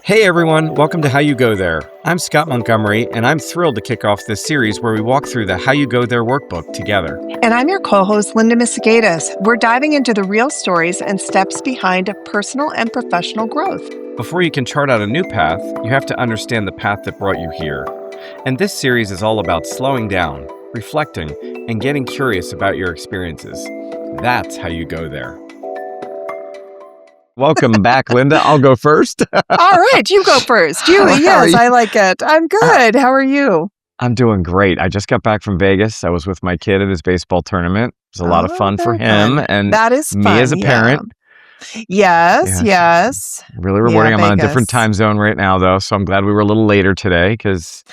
Hey everyone, welcome to How You Go There. I'm Scott Montgomery, and I'm thrilled to kick off this series where we walk through the How You Go There workbook together. And I'm your co-host, Linda Misegadis. We're diving into the real stories and steps behind personal and professional growth. Before you can chart out a new path, you have to understand the path that brought you here. And this series is all about slowing down, reflecting, and getting curious about your experiences. That's how you go there. Welcome back, Linda. I'll go first. All right, you go first. Yes, I like it. I'm good. How are you? I'm doing great. I just got back from Vegas. I was with my kid at his baseball tournament. It was a lot of fun for him and that is me fun, as a parent. Yes. Really rewarding. I'm on a Vegas. different time zone right now, though, so I'm glad we were a little later today because,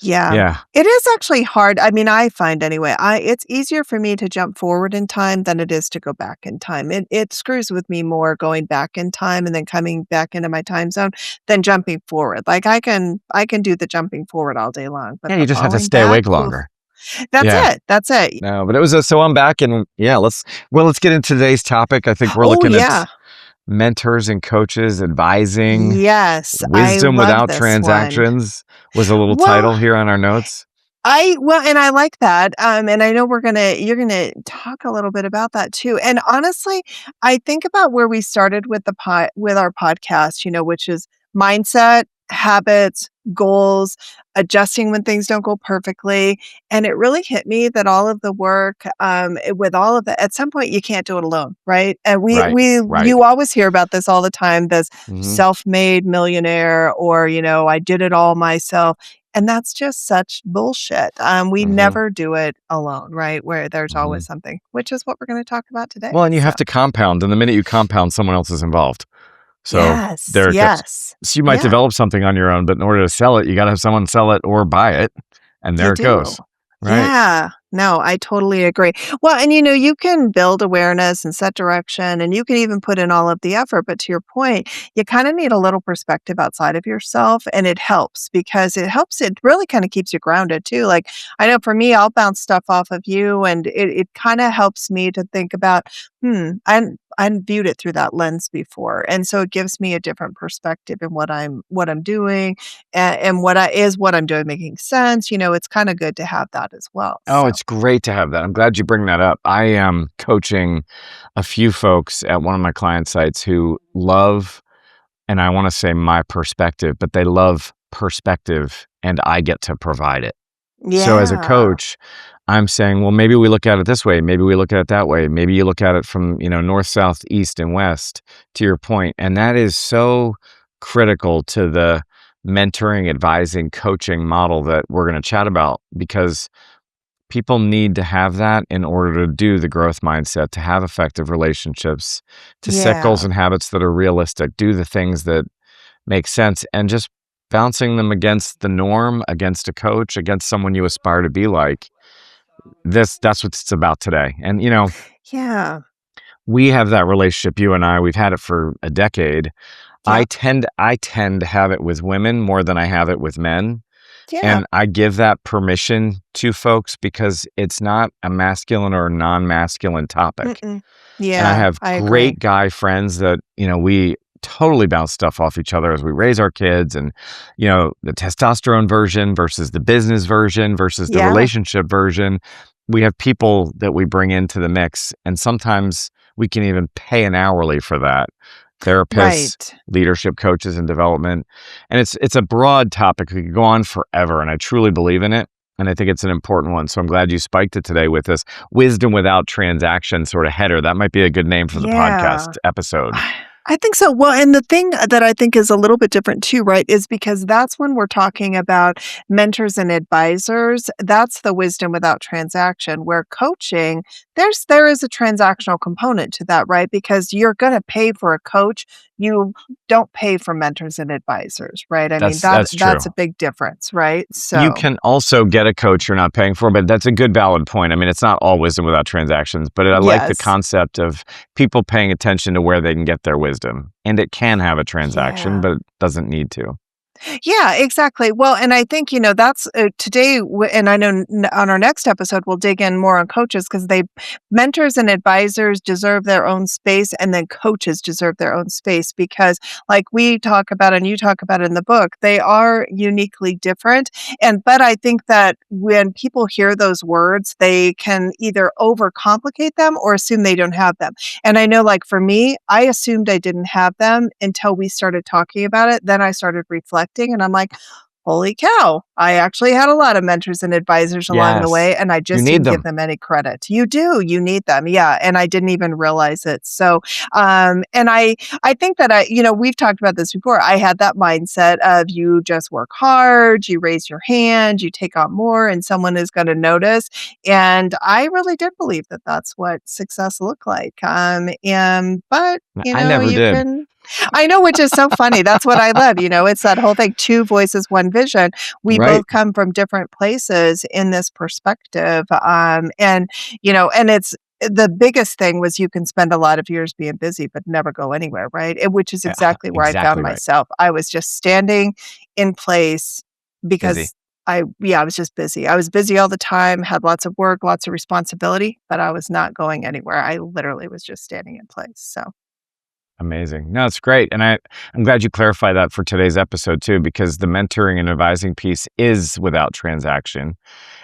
It is actually hard. I mean, I find anyway, it's easier for me to jump forward in time than it is to go back in time. It screws with me more going back in time and then coming back into my time zone than jumping forward. Like I can do the jumping forward all day long, but you just have to stay awake longer. That's it. No, but it was so I'm back, and let's get into today's topic. I think we're looking at mentors and coaches advising. Yes, Wisdom I love Without this Transactions was a little title here on our notes. And I like that. And I know you're gonna talk a little bit about that too. And honestly, I think about where we started with with our podcast, which is mindset, habits, goals, adjusting when things don't go perfectly. And it really hit me that all of the work, with all of that, at some point you can't do it alone, right? And you always hear about this all the time, this self-made millionaire, or, I did it all myself. And that's just such bullshit. We never do it alone, right? Where there's always something, which is what we're going to talk about today. Well, and you have to compound. And the minute you compound, someone else is involved. So so you might develop something on your own, but in order to sell it, you got to have someone sell it or buy it. And there it goes. Right. Yeah, no, I totally agree. Well, and you can build awareness and set direction, and you can even put in all of the effort. But to your point, you kind of need a little perspective outside of yourself, and it helps because it really kind of keeps you grounded too. Like I know for me, I'll bounce stuff off of you, and it kind of helps me to think about, I hadn't viewed it through that lens before. And so it gives me a different perspective in what I'm doing and what I'm doing making sense. It's kind of good to have that as well. Oh, it's great to have that. I'm glad you bring that up. I am coaching a few folks at one of my client sites who love, and I want to say my perspective, but they love perspective and I get to provide it. Yeah. So as a coach, I'm saying, well, maybe we look at it this way. Maybe we look at it that way. Maybe you look at it from, north, south, east, and west, to your point. And that is so critical to the mentoring, advising, coaching model that we're going to chat about, because people need to have that in order to do the growth mindset, to have effective relationships, to set goals and habits that are realistic, do the things that make sense, and just bouncing them against the norm, against a coach, against someone you aspire to be like. That's what it's about today. And, we have that relationship, you and I, we've had it for a decade. I tend to have it with women more than I have it with men. Yeah. And I give that permission to folks because it's not a masculine or non-masculine topic. Yeah. And I have great agree. guy friends that, we totally bounce stuff off each other as we raise our kids, and the testosterone version versus the business version versus the relationship version. We have people that we bring into the mix, and sometimes we can even pay an hourly for that. Therapists, leadership coaches, and development. And it's a broad topic. We could go on forever, and I truly believe in it. And I think it's an important one. So I'm glad you spiked it today with this Wisdom Without Transaction sort of header. That might be a good name for the podcast episode. I think so. Well, and the thing that I think is a little bit different too, right, is because that's when we're talking about mentors and advisors. That's the wisdom without transaction, where coaching, there is a transactional component to that, right? Because you're going to pay for a coach. You don't pay for mentors and advisors, right? I mean, that's a big difference, right? So you can also get a coach you're not paying for, but that's a good valid point. I mean, it's not all wisdom without transactions, but I like the concept of people paying attention to where they can get their wisdom. And it can have a transaction, but it doesn't need to. Yeah, exactly. Well, and I think, that's today, and I know on our next episode, we'll dig in more on coaches because mentors and advisors deserve their own space, and then coaches deserve their own space because, like we talk about and you talk about in the book, they are uniquely different. But I think that when people hear those words, they can either overcomplicate them or assume they don't have them. And I know, like for me, I assumed I didn't have them until we started talking about it. Then I started reflecting and I'm like, holy cow, I actually had a lot of mentors and advisors along the Yes. way, and I You just need didn't give them. them any credit. You do, you need them. Yeah. And I didn't even realize it. So, and I think that we've talked about this before. I had that mindset of you just work hard, you raise your hand, you take on more, and someone is going to notice. And I really did believe that that's what success looked like. But I never you did. can. I know, which is so funny. That's what I love. It's that whole thing, two voices, one vision. We Right. both come from different places in this perspective. And it's the biggest thing was you can spend a lot of years being busy, but never go anywhere, right? Which is exactly where I found Exactly right. myself. I was just standing in place Busy. because I was just busy. I was busy all the time, had lots of work, lots of responsibility, but I was not going anywhere. I literally was just standing in place. So, Amazing. No, it's great. And I'm glad you clarified that for today's episode too, because the mentoring and advising piece is without transaction.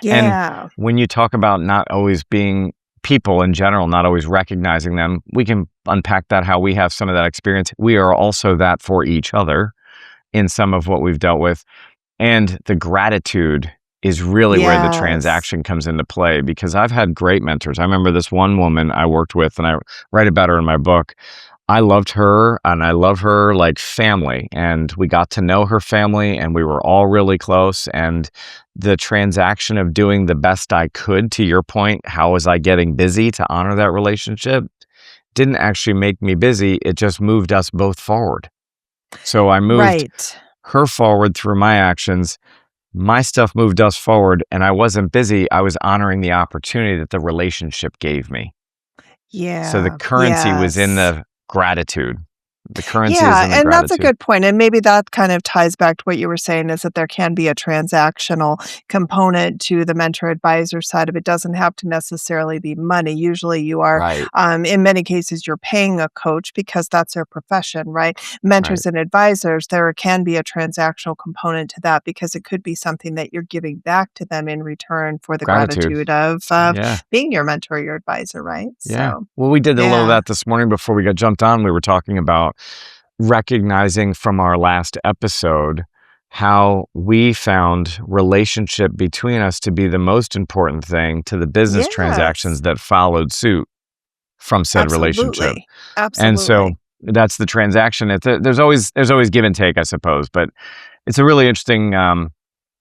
And yeah. when you talk about not always being people in general, not always recognizing them, we can unpack that how we have some of that experience. We are also that for each other in some of what we've dealt with. And the gratitude is really where the Yes. transaction comes into play because I've had great mentors. I remember this one woman I worked with, and I write about her in my book. I loved her and I love her like family. And we got to know her family and we were all really close. And the transaction of doing the best I could, to your point, how was I getting busy to honor that relationship, didn't actually make me busy. It just moved us both forward. So I moved Right. her forward through my actions. My stuff moved us forward and I wasn't busy. I was honoring the opportunity that the relationship gave me. So the Yeah. currency was in Yes. the gratitude. The currency is Yeah, in the and that's a gratitude. good point, and maybe that kind of ties back to what you were saying is that there can be a transactional component to the mentor advisor side of it. Doesn't have to necessarily be money. Usually you are, Right, in many cases, you're paying a coach because that's their profession, right? right. Mentors and advisors, there can be a transactional component to that because it could be something that you're giving back to them in return for the Gratitude. gratitude of Yeah, being your mentor, your advisor, right? yeah. So, Well, we did a little of yeah. that this morning before we got jumped on. We were talking about recognizing from our last episode how we found relationship between us to be the most important thing to the business Yes. transactions that followed suit from said relationship. Absolutely. And so Absolutely. that's the transaction. There's always give and take, I suppose, but it's a really interesting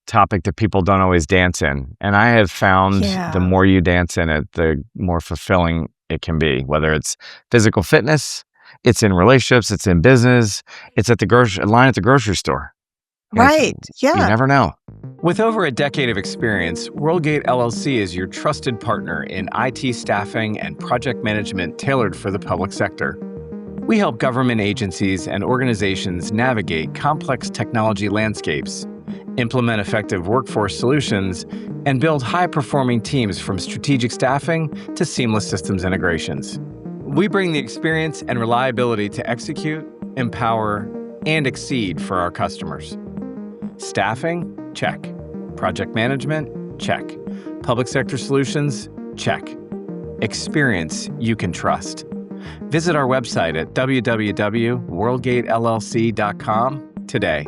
topic that people don't always dance in. And I have found the Yeah. more you dance in it, the more fulfilling it can be, whether it's physical fitness, it's in relationships, it's in business, it's at the grocery line at the grocery store. Right. You Yeah. never know. With over a decade of experience, WorldGate LLC is your trusted partner in IT staffing and project management tailored for the public sector. We help government agencies and organizations navigate complex technology landscapes, implement effective workforce solutions, and build high-performing teams from strategic staffing to seamless systems integrations. We bring the experience and reliability to execute, empower, and exceed for our customers. Staffing? Check. Project management? Check. Public sector solutions? Check. Experience you can trust. Visit our website at www.worldgatellc.com today.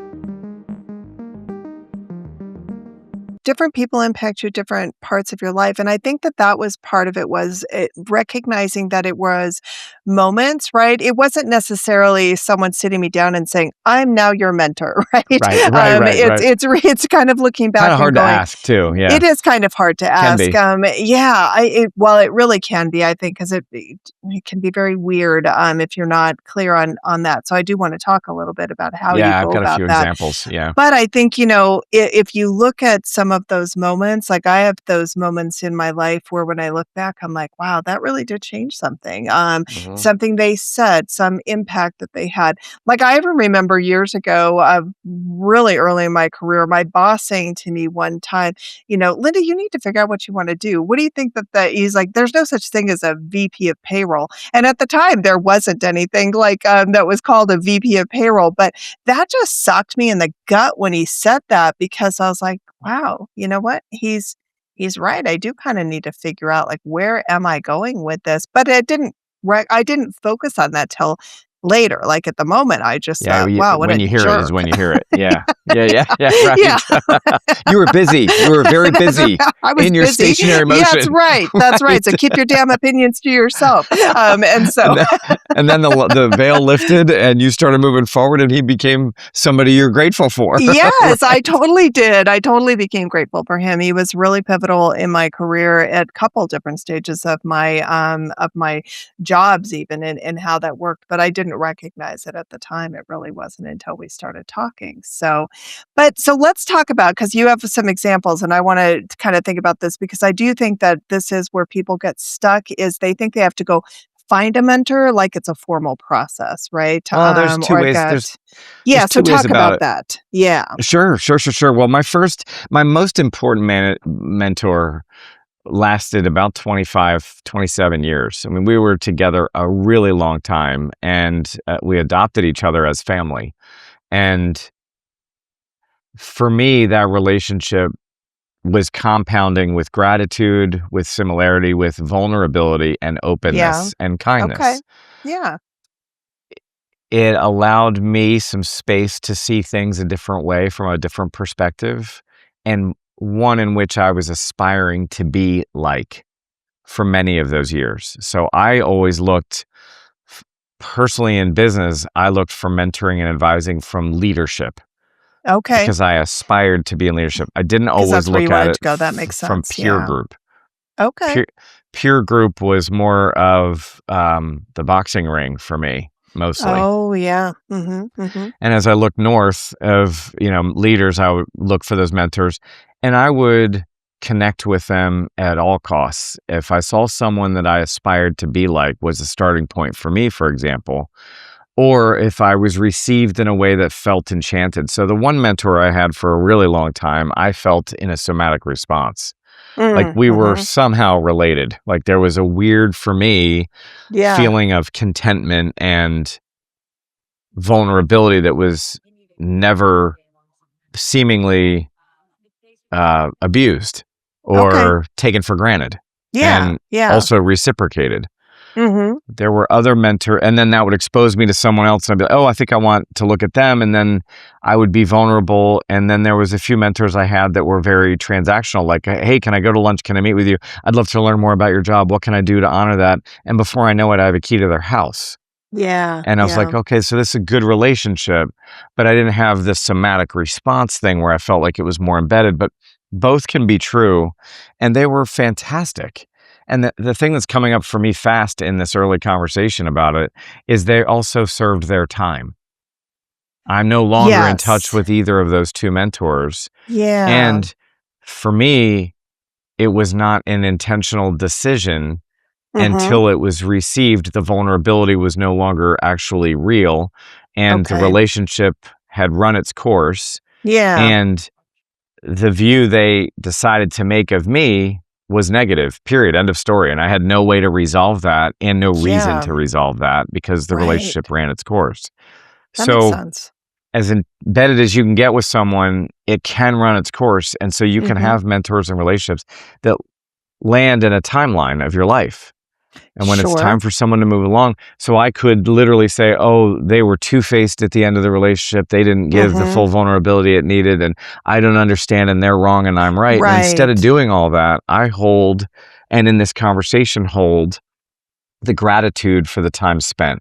Different people impact you different parts of your life, and I think that that was part of it was recognizing that it was moments, right? It wasn't necessarily someone sitting me down and saying, "I'm now your mentor," right? Right, right, right, It's right. it's kind of looking Kind back of and hard to going, ask too. Yeah, it is kind of hard to can ask. be. Yeah, well, it really can be, I think, because it can be very weird if you're not clear on that. So I do want to talk a little bit about how you Yeah, I've go got a about few that. examples. Yeah, But I think, if you look at some of those moments. Like, I have those moments in my life where when I look back, I'm like, wow, that really did change something. Mhm. Something they said, some impact that they had. Like, I even remember years ago, really early in my career, my boss saying to me one time, Linda, you need to figure out what you want to do. What do you think he's like, there's no such thing as a VP of payroll. And at the time, there wasn't anything like that was called a VP of payroll. But that just sucked me in the gut when he said that because I was like, wow, you know what? He's right. I do kind of need to figure out like where am I going with this? But it didn't right I didn't focus on that till later. Like at the moment, I just Yeah, thought, wow, what when a you hear it is jerk. when you hear it. Yeah. Yeah, yeah, yeah, Yeah. right. You were busy. You were very busy I was in your busy. stationary Yeah, that's motion, right. That's right. So right? keep your damn opinions to yourself. And so And then the veil lifted and you started moving forward and he became somebody you're grateful for, yes, I right? totally did. I totally became grateful for him. He was really pivotal in my career at a couple different stages of my jobs even and how that worked, but I didn't recognize it at the time. It really wasn't until we started talking. So let's talk about because you have some examples and I want to kind of think about this because I do think that this is where people get stuck is they think they have to go find a mentor like it's a formal process, right? Well, there's 2 Or I've ways. got There's yeah, so 2 ways talk about about it. that. Yeah. Sure, sure, sure, sure. Well, my most important mentor lasted about 25, 27 years. I mean, we were together a really long time and we adopted each other as family. And for me, that relationship was compounding with gratitude, with similarity, with vulnerability and Yeah. openness and Okay. kindness. Yeah. It allowed me some space to see things a different way from a different perspective, and one in which I was aspiring to be like for many of those years. So I always looked f personally in business, I looked for mentoring and advising from leadership Okay. because I aspired to be in leadership. I didn't Because always that's where look you at wanted it to go. That makes from sense. peer Yeah. group. Okay. Peer group was more of, the boxing ring for me, mostly. Oh, yeah. Mhm, mhm. And as I look north of, leaders, I would look for those mentors and I would connect with them at all costs. If I saw someone that I aspired to be like was a starting point for me, for example, or if I was received in a way that felt enchanted. So the one mentor I had for a really long time, I felt in a somatic response. Like we were Mhm. somehow related. Like there was a weird, for me, Yeah. feeling of contentment and vulnerability that was never seemingly abused Okay. or taken for granted Yeah. and Yeah. also reciprocated. Mhm. There were other and then that would expose me to someone else and I'd be like, oh, I think I want to look at them. And then I would be vulnerable. And then there was a few mentors I had that were very transactional, like, hey, can I go to lunch? Can I meet with you? I'd love to learn more about your job. What can I do to honor that? And before I know it, I have a key to their house. Yeah. And I was like, Yeah. okay, so this is a good relationship, but I didn't have this somatic response thing where I felt like it was more embedded, but both can be true. And they were fantastic. And the thing that's coming up for me fast in this early conversation about it is they also served their time. I'm no longer in touch Yes. with either of those two mentors. Yeah. And for me, it was not an intentional decision Mhm. until it was received. The vulnerability was no longer actually real, and the Okay. relationship had run its course, Yeah. and the view they decided to make of me was negative, period, end of story, and I had no way to resolve that and no reason Yeah. to resolve that because the Right. relationship ran its course. That makes So, sense. as embedded as you can get with someone, it can run its course, and so you can Mhm. have mentors and relationships that land in a timeline of your life. And when it's Sure. time for someone to move along, so I could literally say, "Oh, they were two-faced at the end of the relationship. They didn't give the Mhm. full vulnerability it needed, and I don't understand, and they're wrong, and I'm right." And instead of Right. doing all that, I hold, and in this conversation, hold the gratitude for the time spent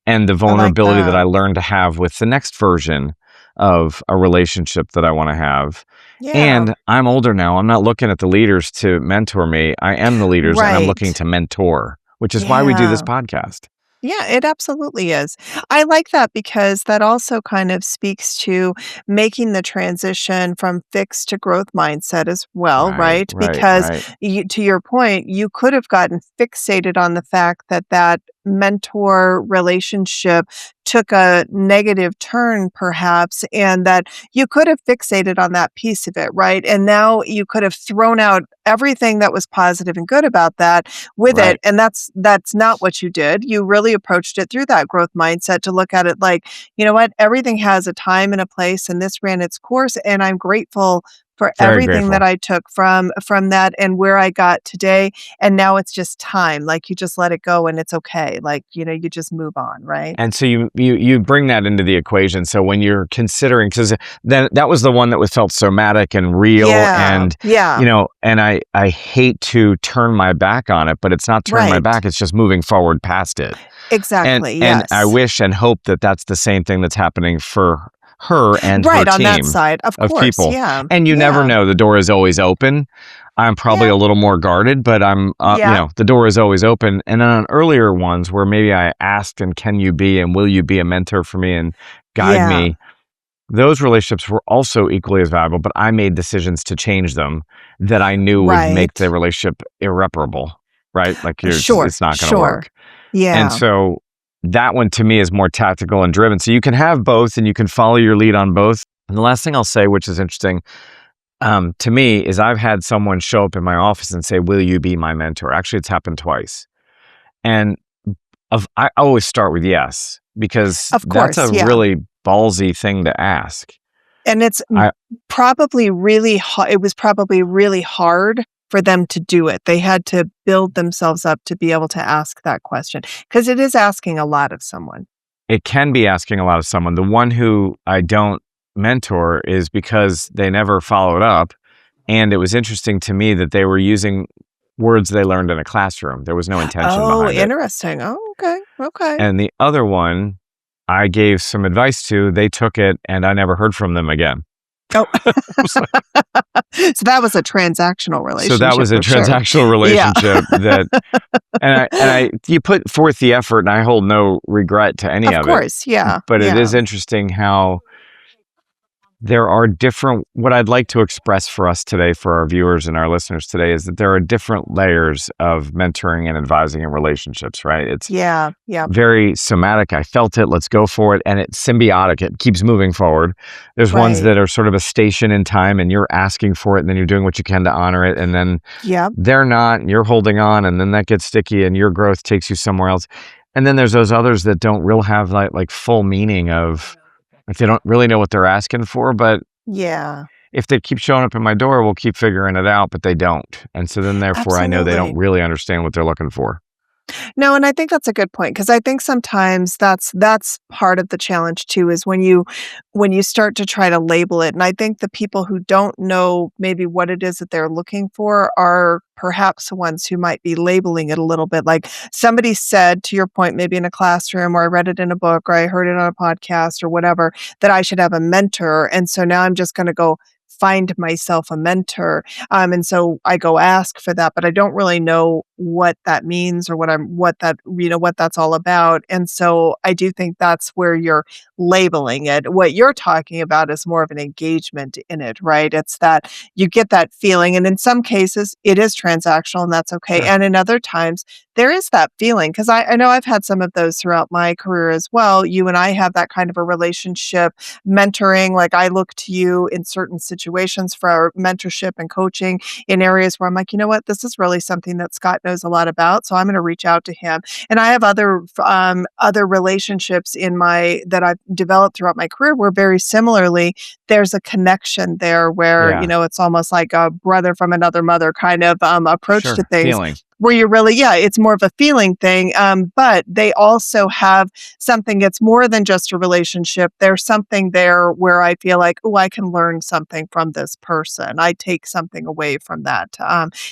and the I like vulnerability that that. I learned to have with the next version of a relationship that I wanna have. Yeah. And I'm older now. I'm not looking at the leaders to mentor me. I am the leaders, and I'm looking Right. to mentor, which is why we do this Yeah. podcast. Yeah, it absolutely is. I like that because that also kind of speaks to making the transition from fixed to growth mindset as well, Right, right? right, Because right, to your point, you could have gotten fixated on the fact that that mentor relationship took a negative turn perhaps, and that you could have fixated on that piece of it, right? And now you could have thrown out everything that was positive and good about that with it, right. and that's not what you did. You really approached it through that growth mindset to look at it like, "You know what? Everything has a time and a place, and this ran its course, and I'm grateful for Very everything that grateful. I took from that and where I got today, and now it's just time." Like, you just let it go and it's okay. Like, you just move on, right? And so you bring that into the equation. So when you're considering, because then that was the one that was felt somatic and real, Yeah, and yeah, and I hate to turn my back on it, but it's not turning my right. back. It's just moving forward past it. Exactly, And I yes. wish and hope that that's the same thing that's happening for her and her Right, on that team side, of of course, people. yeah, And you never yeah, know, the door is always open. I'm probably yeah, a little more guarded, but yeah, the door is always open. And then on earlier ones where maybe I asked, and can you be, and will you be a mentor for me and guide yeah, me? Those relationships were also equally as valuable, but I made decisions to change them that I knew would make right. the relationship irreparable, right? Like Sure, it's not going to sure. work. And Yeah, so that one to me is more tactical and driven. So you can have both and you can follow your lead on both. And the last thing I'll say, which is interesting to me, is I've had someone show up in my office and say, "Will you be my mentor?" Actually, it's happened twice. And I always start with yes, because of that's a course, yeah. really ballsy thing to ask. And it's I probably really it was probably really hard for them to do it. They had to build themselves up to be able to ask that question because it is asking a lot of someone. It can be asking a lot of someone. The one who I don't mentor is because they never followed up. And it was interesting to me that they were using words they learned in a classroom. There was no intention Oh, behind it. interesting. Oh, okay, okay. And the other one, I gave some advice to, they took it and I never heard from them again. Oh, So so that was a transactional so that relationship was a for sure. transactional Yeah. relationship that, and I you put forth the effort and I hold no regret to any Of of it. course, yeah, But it yeah, is interesting how there are different, what I'd like to express for us today, for our viewers and our listeners today, is that there are different layers of mentoring and advising in relationships, right? It's yeah, yeah, very somatic. I felt it. Let's go for it. And it's symbiotic. It keeps moving forward. There's ones right. that are sort of a station in time and you're asking for it and then you're doing what you can to honor it. And then Yep, they're not, and you're holding on, and then that gets sticky and your growth takes you somewhere else. And then there's those others that don't real have like full meaning of, like, they don't really know what they're asking for, but yeah, if they keep showing up in my door, we'll keep figuring it out, but they don't. And so then therefore I know they don't absolutely. really understand what they're looking for. No, and I think that's a good point because I think sometimes that's part of the challenge too, is when you start to try to label it, and I think the people who don't know maybe what it is that they're looking for are perhaps the ones who might be labeling it a little bit. Like, somebody said, to your point, maybe in a classroom, or I read it in a book, or I heard it on a podcast or whatever, that I should have a mentor, and so now I'm just gonna go find myself a mentor. And so I go ask for that, but I don't really know what that means, or what that's all about. And so I do think that's where you're labeling it. What you're talking about is more of an engagement in it, right? It's that you get that feeling. And in some cases, it is transactional, and that's okay. Sure. And in other times, there is that feeling because I know I've had some of those throughout my career as well. You and I have that kind of a relationship, mentoring. Like, I look to you in certain situations for our mentorship and coaching in areas where I'm like, you know what, this is really something that Scott knows a lot about, so I'm going to reach out to him. And I have other relationships in my that I've developed throughout my career where very similarly there's a connection there where Yeah. it's almost like a brother from another mother kind of approach to Sure. things, Feeling. where you're really, yeah, it's more of a feeling thing, but they also have something that's more than just a relationship. There's something there where I feel like, oh, I can learn something from this person. I take something away from that.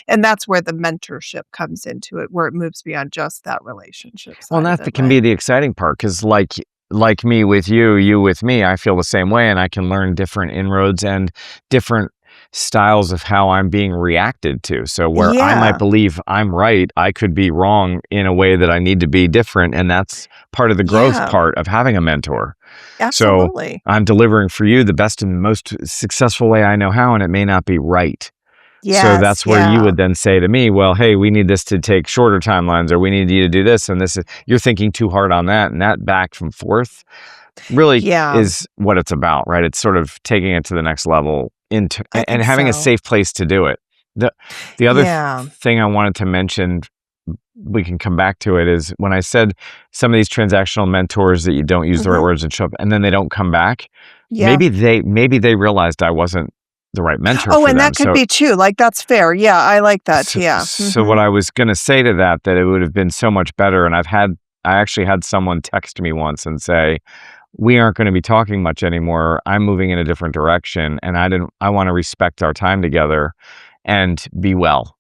And that's where the mentorship comes into it, where it moves beyond just that relationship Well, side of it, can be right? the exciting part, because like me with you, you with me, I feel the same way, and I can learn different inroads and different styles of how I'm being reacted to. So where I might Yeah. believe I'm right, I could be wrong in a way that I need to be different. And that's part of the growth Yeah. part of having a mentor. So Absolutely. I'm delivering for you the best and most successful way I know how, and it may not be right. So Yes. that's where you Yeah. would then say to me, well, hey, we need this to take shorter timelines, or we need you to do this. And this is, you're thinking too hard on that. And that back and forth really Yeah. is what it's about, right? It's sort of taking it to the next level into I and think having a so. safe place to do it. The the other Yeah. thing I wanted to mention, we can come back to it, is when I said some of these transactional mentors that you don't use the right Mhm. words and show up and then they don't come back, Yeah. maybe they realized I wasn't the right mentor Oh, for and them. that could So be too, like, that's fair. Yeah, I like that. so, Yeah. so what Mhm. I was gonna say to that it would have been so much better, and I actually had someone text me once and say, "We aren't gonna be talking much anymore. I'm moving in a different direction, and I wanna respect our time together and be well."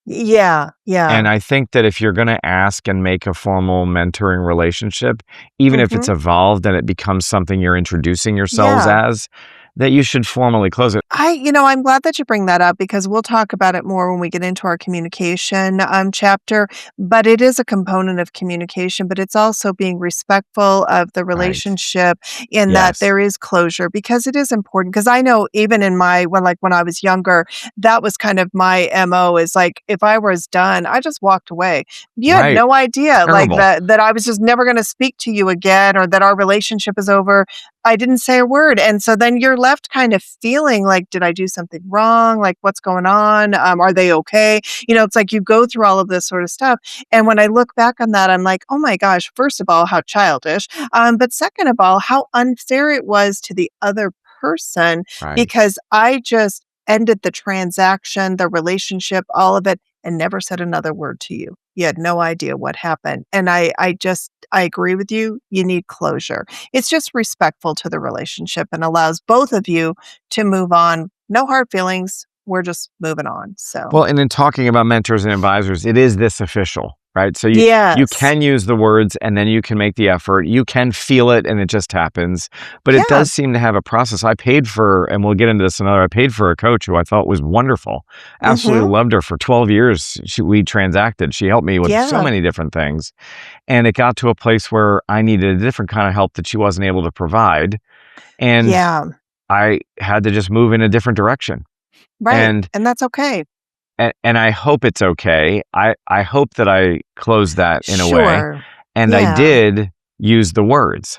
Yeah. Yeah. And I think that if you're gonna ask and make a formal mentoring relationship, even if it's Mhm. evolved and it becomes something you're introducing yourselves Yeah. as, that you should formally close it. I'm glad that you bring that up because we'll talk about it more when we get into our communication chapter. But it is a component of communication, but it's also being respectful of the Right. relationship in that Yes. there is closure because it is important. Because I know even in when I was younger, that was kind of my MO is like if I was done, I just walked away. You had Right. no idea like Terrible. that I was just never going to speak to you again or that our relationship is over. I didn't say a word, and so then you're left kind of feeling like, "Did I do something wrong? Like, what's going on? Are they okay?" It's like you go through all of this sort of stuff, and when I look back on that, I'm like, "Oh my gosh, first of all, how childish, but second of all, how unfair it was to the other person Right. because I just ended the transaction, the relationship, all of it, and never said another word to you. You had no idea what happened." And I agree with you, you need closure. It's just respectful to the relationship and allows both of you to move on. No hard feelings. We're just moving on. So, Well, and in talking about mentors and advisors, it is this official, right? So you yes. can use the words and then you can make the effort. You can feel it and it just happens. But it Yeah. does seem to have a process. I paid for, and we'll get into this another, I paid for a coach who I thought was wonderful. Absolutely Mhm. loved her for 12 years. We transacted. She helped me with so Yeah. many different things. And it got to a place where I needed a different kind of help that she wasn't able to provide. And Yeah. I had to just move in a different direction. Right. And And that's okay. and I hope it's okay. I hope that I closed that in a way, Sure. and I Yeah. did use the words.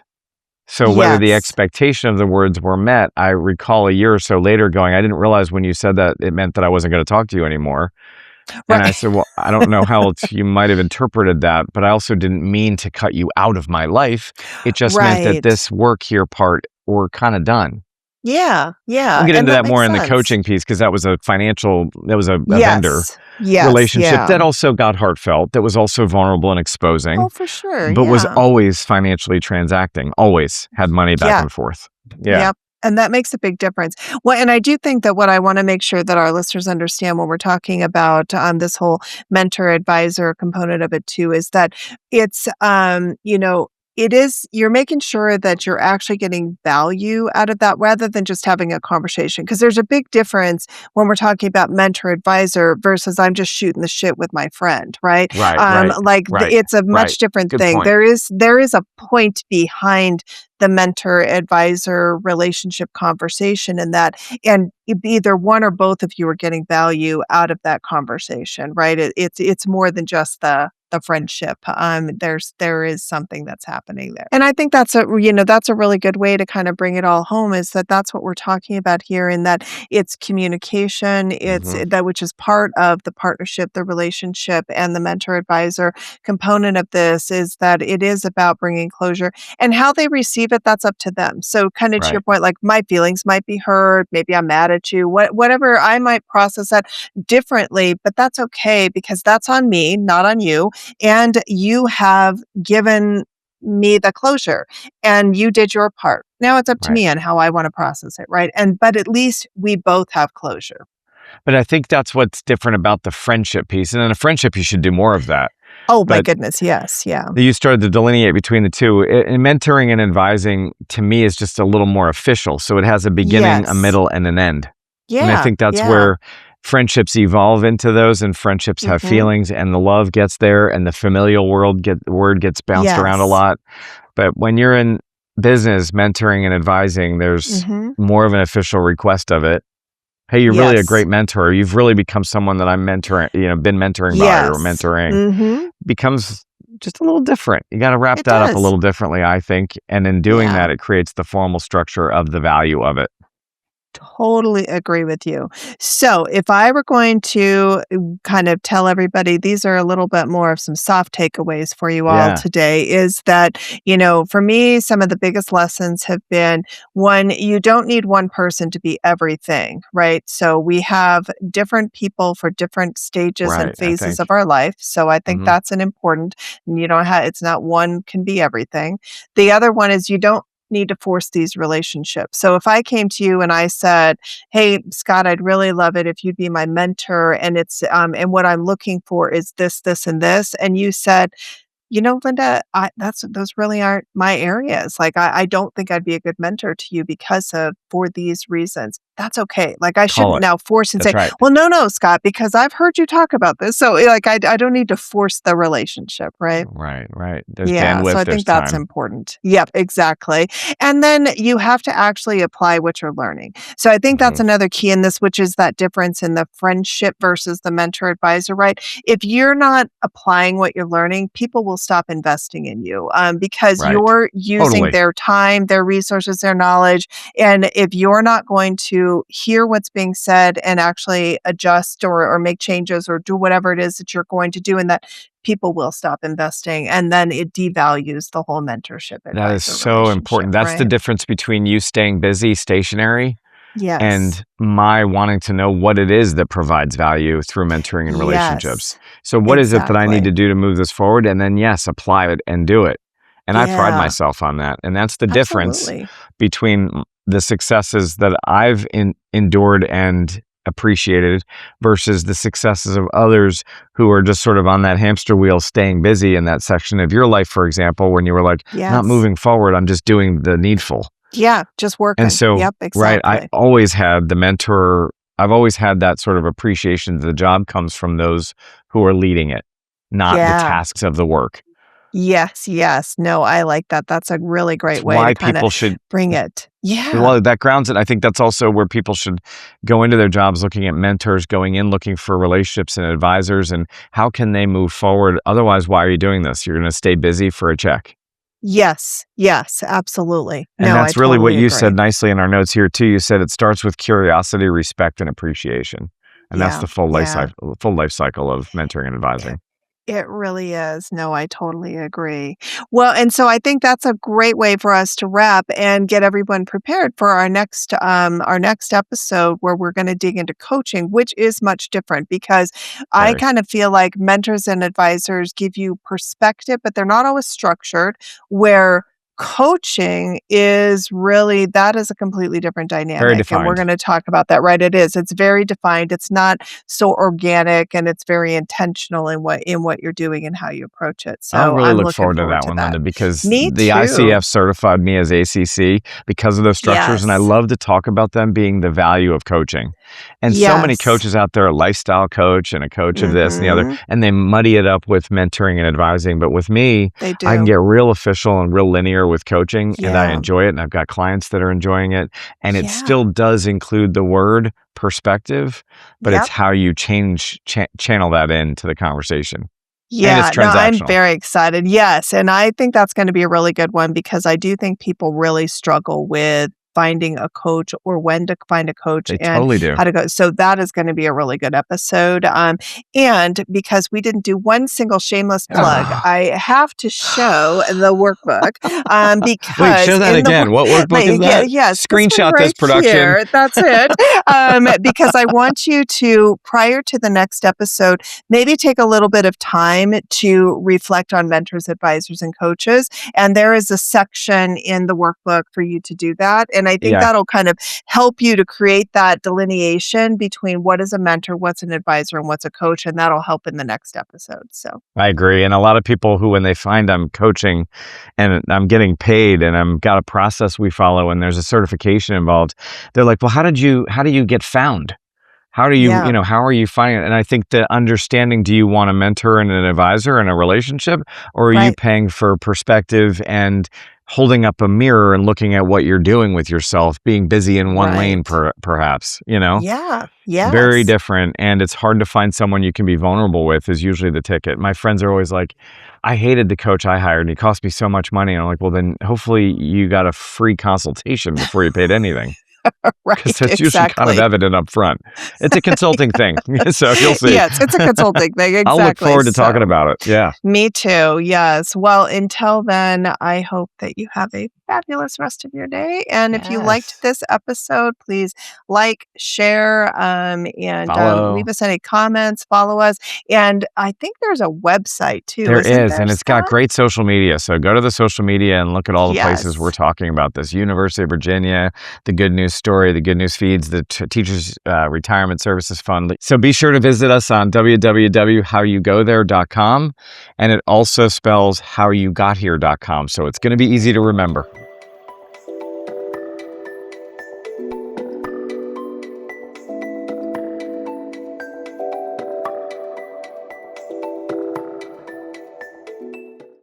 So whether the Yes. expectation of the words were met, I recall a year or so later going, "I didn't realize when you said that it meant that I wasn't gonna talk to you anymore." And I Right. said, "Well, I don't know how else you might have interpreted that, but I also didn't mean to cut you out of my life. It just meant that Right. this work here part, we're kinda done." Yeah. We'll Yeah. get And into that that more makes in the sense. coaching piece because that was a vendor Yes. Yes. relationship Yeah. that also got heartfelt, that was also vulnerable and exposing, Oh, for sure. but was Yeah. always financially transacting, always had money back Yeah. and forth. Yeah, Yep, and that makes a big difference. Well, and I do think that what I wanna make sure that our listeners understand when we're talking about, this whole mentor advisor component of it too is that it's, it is you're making sure that you're actually getting value out of that rather than just having a conversation. Because there's a big difference when we're talking about mentor advisor versus I'm just shooting the shit with my friend, right? right, right, right, It's a right. much different Good thing. point. There is a point behind the mentor advisor relationship conversation in that and either one or both of you are getting value out of that conversation, right? It's more than just the friendship. There is something that's happening there. And I think that's a really good way to kind of bring it all home is that that's what we're talking about here in that it's communication, it's Mhm, that which is part of the partnership, the relationship and the mentor advisor component of this is that it is about bringing closure and how they receive it, that's up to them. So kind of to your right, point, like my feelings might be hurt, maybe I'm mad at you, whatever I might process that differently, but that's okay because that's on me, not on you. And you have given me the closure and you did your part. Now it's up to right. me on how I want to process it, right? But at least we both have closure. But I think that's what's different about the friendship piece, and in a friendship, you should do more of that. Oh my But goodness, yes, yeah. you started to delineate between the 2. And mentoring and advising, to me, is just a little more official, so it has a beginning, a Yes. middle, and an end. And I Yeah, think that's yeah. where friendships evolve into those, and friendships have Mhm. feelings, and the love gets there, and the familial word gets bounced around a Yes. lot. But when you're in business, mentoring and advising, there's Mhm. more of an official request of it. "Hey, you're really a Yes. great mentor. You've really become someone that I'm mentoring, been mentoring by or Yes. mentoring." Mhm. Becomes just a little different. You gotta wrap It that up a does. little differently, I think, and in doing Yeah. that, it creates the formal structure of the value of it. Totally agree with you. So, if I were going to kind of tell everybody, these are a little bit more of some soft takeaways for you all Yeah, today, is that, for me, some of the biggest lessons have been one, you don't need one person to be everything, right? So, we have different people for different stages and right, I phases of think. our life. So, I think Mhm, that's an important, you don't have, it's not one can be everything. The other one is you don't need to force these relationships. So if I came to you and I said, "Hey, Scott, I'd really love it if you'd be my mentor, and and what I'm looking for is this, this, and this," and you said, Linda, those really aren't my areas. Like, I don't think I'd be a good mentor to you because of for these reasons. That's okay. Like, I call shouldn't it. now force and That's say, right. "Well, no, Scott, because I've heard you talk about this." So, like, I don't need to force the relationship, right? Right, right. There's Yeah, so bandwidth, I there's think that's time. important. Yep, exactly. And then you have to actually apply what you're learning. So I think that's Mhm, another key in this, which is that difference in the friendship versus the mentor advisor, right? If you're not applying what you're learning, people will stop investing in you because right. you're using Totally. their time, their resources, their knowledge. And if you're not going to hear what's being said and actually adjust or make changes or do whatever it is that you're going to do in that, people will stop investing, and then it devalues the whole mentorship That is advisor so relationship, important. That's the right? difference between you staying busy, stationary, Yes. and my wanting to know what it is that provides value through mentoring and relationships. Yes. So what is it that I need to Exactly. do to move this forward? And then, yes, apply it and do it. And I pride Yeah. myself on that. And that's the difference Absolutely. between the successes that I've endured and appreciated versus the successes of others who are just sort of on that hamster wheel, staying busy in that section of your life, for example, when you were like, not Yes. moving forward, I'm just doing the needful. Yeah, just And working. so, Yep, right, I exactly. always had the mentor. I've always had that sort of appreciation that the job comes from those who are leading it, not the Yeah. tasks of the work. Yes, yes. No, I like that. That's a really It's great way to why kinda people should, bring it. Yeah. well, that grounds it. I think that's also where people should go into their jobs looking at mentors, going in looking for relationships and advisors, and how can they move forward? Otherwise, why are you doing this? You're gonna stay busy for a check. Yes, yes, absolutely. And No, I that's really what totally you agree. said nicely in our notes here too. You said it starts with curiosity, respect, and appreciation. And that's Yeah, the yeah. full life cycle of mentoring and It advising. it really is. No, I totally agree. Well, and so I think that's a great way for us to wrap and get everyone prepared for our next episode where we're going to dig into coaching, which is much different because I Very. kind of feel like mentors and advisors give you perspective, but they're not always structured. Where coaching is really that is a completely different Very dynamic, and we're defined. going to talk about that, right? It is. It's very defined. It's not so organic, and it's very intentional in what you're doing and how you approach it. I So really I'm look looking forward to forward that to one, that. Linda, because Me the too. ICF certified me as ACC because of those structures, and I Yes. love to talk about them being the value of coaching. And so many Yes. coaches out there, a lifestyle coach and a coach of this and the other, Mhm. and they muddy it up with mentoring and advising. But with me, They I can do. get real official and real linear with coaching, and I Yeah. enjoy it. And I've got clients that are enjoying it. And it Yeah. still does include the word perspective, but it's Yep. how you channel that into the conversation. And it's Yeah, no, I'm transactional. very excited. Yes, and I think that's gonna be a really good one because I do think people really struggle with finding a coach or when to find a coach They and totally do. how to go. So that is gonna be a really good episode. And because we didn't do one single shameless plug, I have to show the workbook, Wait, because show that in the again. What workbook is like, yeah, that? yes, this one Screenshot this, right production. here, that's it. Because I want you to, prior to the next episode, maybe take a little bit of time to reflect on mentors, advisors, and coaches. And there is a section in the workbook for you to do that. And I think Yeah. that'll kind of help you to create that delineation between what is a mentor, what's an advisor, and what's a coach, and that'll help in the next episode. So, I agree, and a lot of people who, when they find I'm coaching and I'm getting paid and I'm got a process we follow and there's a certification involved, they're like, "Well, how do you get found? How do you, yeah, how are you finding it?" And I think the understanding, do you want a mentor and an advisor in a relationship, or are you right, paying for perspective and holding up a mirror and looking at what you're doing with yourself, being busy in one lane right. perhaps, Yeah, Very yes. different, and it's hard to find someone you can be vulnerable with is usually the ticket. My friends are always like, "I hated the coach I hired, and he cost me so much money." And I'm like, "Well, then hopefully you got a free consultation before you paid anything, because Right, that's usually kind of exactly. evident up front." It's a consulting thing, so you'll see. Yes, it's a consulting thing, I'll look exactly, forward to talking so about it. Yeah. me too, yes. Well, until then, I hope that you have a fabulous rest of your day, and if you liked Yes. this episode, please like, share, and, leave Follow. us any comments, follow us, and I think there's a website too, There isn't is, there, and it's got Scott? great social media, so go to the social media and look at all the places we're Yes. talking about this. University of Virginia, the Good News Story, the Good News Feeds, the Teachers Retirement Services Fund. So be sure to visit us on www.howyougothere.com, and it also spells howyouGotHere.com, so it's going to be easy to remember.